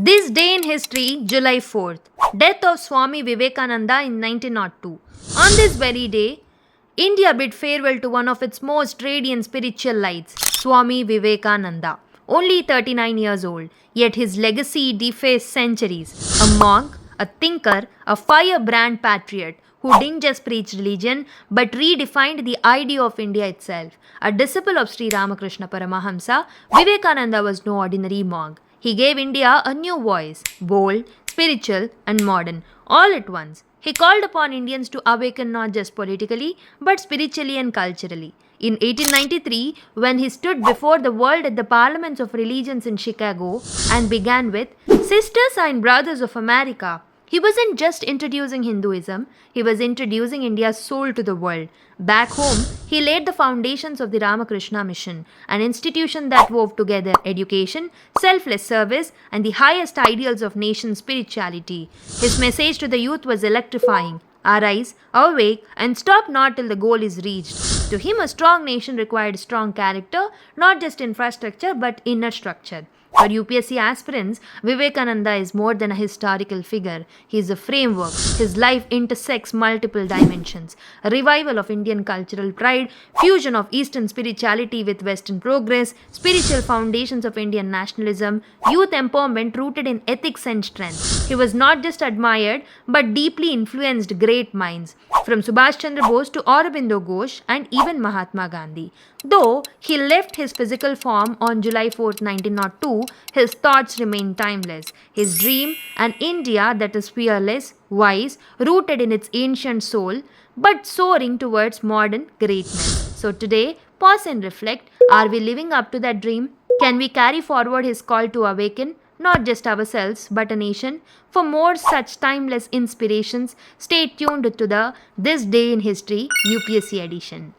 This day in history, July 4th, death of Swami Vivekananda in 1902. On this very day, India bid farewell to one of its most radiant spiritual lights, Swami Vivekananda. Only 39 years old, yet his legacy defies centuries. A monk, a thinker, a firebrand patriot who didn't just preach religion but redefined the idea of India itself. A disciple of Sri Ramakrishna Paramahamsa, Vivekananda was no ordinary monk. He gave India a new voice, bold, spiritual, and modern, all at once. He called upon Indians to awaken not just politically, but spiritually and culturally. In 1893, when he stood before the world at the Parliaments of Religions in Chicago and began with, "Sisters and Brothers of America," he wasn't just introducing Hinduism, he was introducing India's soul to the world. Back home, he laid the foundations of the Ramakrishna Mission, an institution that wove together education, selfless service, and the highest ideals of nation spirituality. His message to the youth was electrifying. Arise, awake, and stop not till the goal is reached. To him, a strong nation required strong character, not just infrastructure but inner structure. For UPSC aspirants, Vivekananda is more than a historical figure. He is a framework. His life intersects multiple dimensions. A revival of Indian cultural pride, fusion of Eastern spirituality with Western progress, spiritual foundations of Indian nationalism, youth empowerment rooted in ethics and strength. He was not just admired, but deeply influenced great minds, from Subhash Chandra Bose to Aurobindo Ghosh and even Mahatma Gandhi. Though he left his physical form on July 4, 1902, his thoughts remain timeless. His dream, an India that is fearless, wise, rooted in its ancient soul, but soaring towards modern greatness. So today, pause and reflect. Are we living up to that dream? Can we carry forward his call to awaken? Not just ourselves, but a nation. For more such timeless inspirations, stay tuned to the This Day in History UPSC edition.